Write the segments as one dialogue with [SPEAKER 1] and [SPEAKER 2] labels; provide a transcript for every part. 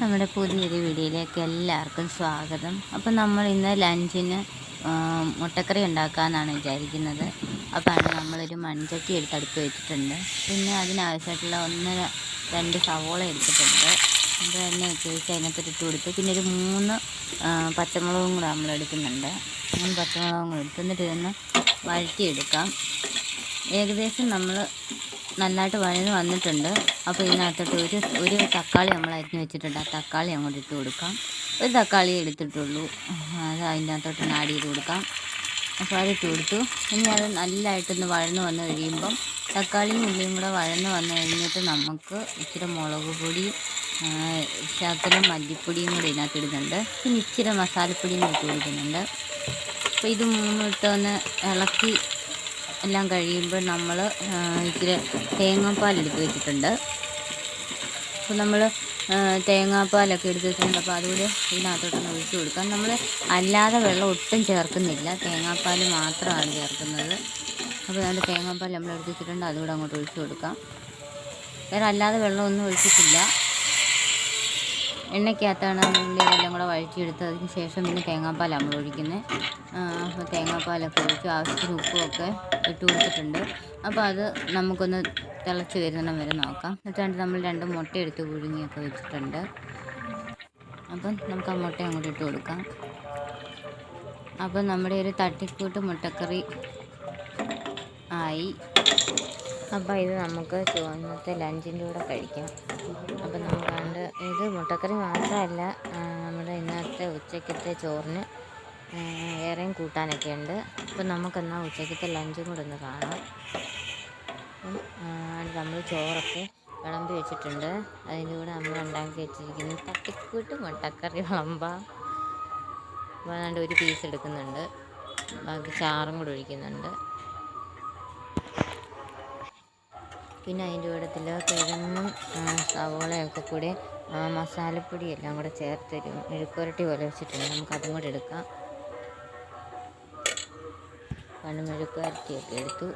[SPEAKER 1] നമ്മുടെ പുതിയൊരു വീഡിയോയിലേക്ക് എല്ലാവർക്കും സ്വാഗതം. അപ്പം നമ്മൾ ഇന്ന് ലഞ്ചിന് മുട്ടക്കറി ഉണ്ടാക്കാമെന്നാണ് വിചാരിക്കുന്നത്. അപ്പോൾ നമ്മളൊരു മൺചട്ടി എടുത്ത് അടുപ്പ് വെച്ചിട്ടുണ്ട്. പിന്നെ അതിനാവശ്യമായിട്ടുള്ള 1-2 സവോള എടുത്തിട്ടുണ്ട്. അപ്പോൾ എണ്ണയൊക്കെ ഒഴിച്ച് അതിനകത്ത് ഇട്ട് കൊടുത്ത് പിന്നെ ഒരു 3 പച്ചമുളകും കൂടെ നമ്മൾ എടുക്കുന്നുണ്ട്. 3 പച്ചമുളകും കൂടെ എടുത്ത് എന്നിട്ട് ഇതൊന്ന് വഴറ്റിയെടുക്കാം. ഏകദേശം നമ്മൾ നന്നായിട്ട് വഴന്ന് വന്നിട്ടുണ്ട്. അപ്പോൾ ഇതിനകത്തോട്ട് ഒരു തക്കാളി നമ്മൾ അരിഞ്ഞ് വെച്ചിട്ടുണ്ട്. ആ തക്കാളി അങ്ങോട്ട് ഇട്ട് കൊടുക്കാം. ഒരു തക്കാളി എടുത്തിട്ടുള്ളൂ, അത് അതിൻ്റെ അകത്തോട്ട് ആഡ് ചെയ്ത് കൊടുക്കാം. അപ്പോൾ അതിട്ട് കൊടുത്തു. ഇനി അത് നല്ലതായിട്ടൊന്ന് വഴന്ന് വന്ന് കഴിയുമ്പം തക്കാളിയും ഉള്ളിയും കൂടെ വഴന്ന് വന്ന് കഴിഞ്ഞിട്ട് നമുക്ക് ഇച്ചിരി മുളക് പൊടി, ശകലം മല്ലിപ്പൊടിയും കൂടി ഇതിനകത്ത് ഇടുന്നുണ്ട്. പിന്നെ ഇച്ചിരി മസാലപ്പൊടിയും ഇട്ട് കൊടുക്കുന്നുണ്ട്. അപ്പോൾ ഇത് മൂന്നും ഇട്ടൊന്ന് ഇളക്കി എല്ലാം കഴിയുമ്പോൾ നമ്മൾ ഇച്ചിരി തേങ്ങാപ്പാൽ എടുത്ത് വെച്ചിട്ടുണ്ട്. അപ്പോൾ നമ്മൾ തേങ്ങാപ്പാലൊക്കെ എടുത്ത് വെച്ചിട്ടുണ്ട്. അപ്പോൾ അതുകൂടി ഇതിനകത്തോട്ടൊന്ന് ഒഴിച്ച് കൊടുക്കാം. നമ്മൾ അല്ലാതെ വെള്ളം ഒട്ടും ചേർക്കുന്നില്ല, തേങ്ങാപ്പാൽ മാത്രമാണ് ചേർക്കുന്നത്. അപ്പോൾ അതിൻ്റെ തേങ്ങാപ്പാൽ നമ്മൾ എടുത്ത് വെച്ചിട്ടുണ്ട്, അതുകൂടെ അങ്ങോട്ട് ഒഴിച്ച് കൊടുക്കാം. വേറെ അല്ലാതെ വെള്ളമൊന്നും ഒഴിച്ചിട്ടില്ല. എണ്ണയ്ക്കകത്താണ് ഉള്ളിയെല്ലാം കൂടെ വഴറ്റിയെടുത്തതിന് ശേഷം പിന്നെ തേങ്ങാപ്പാൽ നമ്മൾ ഒഴിക്കുന്നത്. അപ്പോൾ തേങ്ങാപ്പാലൊക്കെ ഒഴിച്ച് ആവശ്യത്തിന് ഉപ്പുമൊക്കെ ഇട്ട് കൊടുത്തിട്ടുണ്ട്. അപ്പോൾ അത് നമുക്കൊന്ന് തിളച്ച് വരുന്നിടം വരെ നോക്കാം. എന്നിട്ട് നമ്മൾ 2 മുട്ട എടുത്ത് പുഴുങ്ങിയൊക്കെ വെച്ചിട്ടുണ്ട്. അപ്പം നമുക്ക് ആ മുട്ട അങ്ങോട്ട് ഇട്ട് കൊടുക്കാം. അപ്പം നമ്മുടെ ഒരു തട്ടിക്കൂട്ട് മുട്ടക്കറി ആയി. അപ്പോൾ ഇത് നമുക്ക് ഇന്നത്തെ ലഞ്ചിൻ്റെ കൂടെ കഴിക്കാം. അപ്പം നമുക്കാണ്ട് ഇത് മുട്ടക്കറി മാത്രമല്ല, നമ്മുടെ ഇന്നത്തെ ഉച്ചക്കത്തെ ചോറിന് വേറെയും കൂട്ടാനൊക്കെ ഉണ്ട്. അപ്പം നമുക്കെന്നാൽ ഉച്ചക്കത്തെ ലഞ്ചും കൂടെ ഒന്ന് കാണാം. നമ്മൾ ചോറൊക്കെ വിളമ്പി വെച്ചിട്ടുണ്ട്. അതിൻ്റെ കൂടെ നമ്മൾ ഉണ്ടാക്കി വെച്ചിരിക്കുന്നത് തട്ടിക്കൂട്ട് മുട്ടക്കറി വിളമ്പാം. അപ്പോൾ അതുകൊണ്ട് ഒരു പീസ് എടുക്കുന്നുണ്ട്, ബാക്കി ചാറും കൂടെ ഒഴിക്കുന്നുണ്ട്. പിന്നെ അതിൻ്റെ കൂട്ടത്തിൽ കിഴങ്ങും സവോളയൊക്കെ കൂടി മസാലപ്പൊടി എല്ലാം കൂടെ ചേർത്ത് മെഴുക്കുവരട്ടി പോലെ വെച്ചിട്ടുണ്ട്. നമുക്കതും കൂടെ എടുക്കാം. മെഴുക്കുവരട്ടിയൊക്കെ എടുത്തു.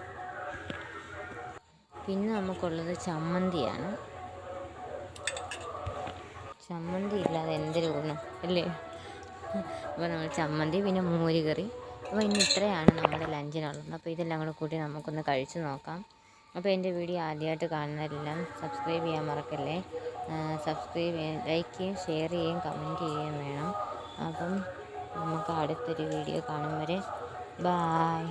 [SPEAKER 1] പിന്നെ നമുക്കുള്ളത് ചമ്മന്തിയാണ്. ചമ്മന്തി ഇല്ലാതെ എന്തൊരു ഗുണം അല്ലേ? അപ്പോൾ നമ്മൾ ചമ്മന്തി, പിന്നെ മോര് കറി. അപ്പോൾ ഇന്ന് ഇത്രയാണ് നമ്മുടെ ലഞ്ചിനുള്ളത്. അപ്പോൾ ഇതെല്ലാം കൂടെ കൂട്ടി നമുക്കൊന്ന് കഴിച്ച് നോക്കാം. അപ്പോൾ എൻ്റെ വീഡിയോ ആദ്യമായിട്ട് കാണുന്നവരെല്ലാം സബ്സ്ക്രൈബ് ചെയ്യാൻ മറക്കല്ലേ. സബ്സ്ക്രൈബ് ചെയ്യാൻ, ലൈക്ക് ചെയ്യുകയും ഷെയർ ചെയ്യുകയും കമൻറ്റ് ചെയ്യുകയും വേണം. അപ്പം നമുക്ക് അടുത്തൊരു വീഡിയോ കാണും വരെ ബായ്.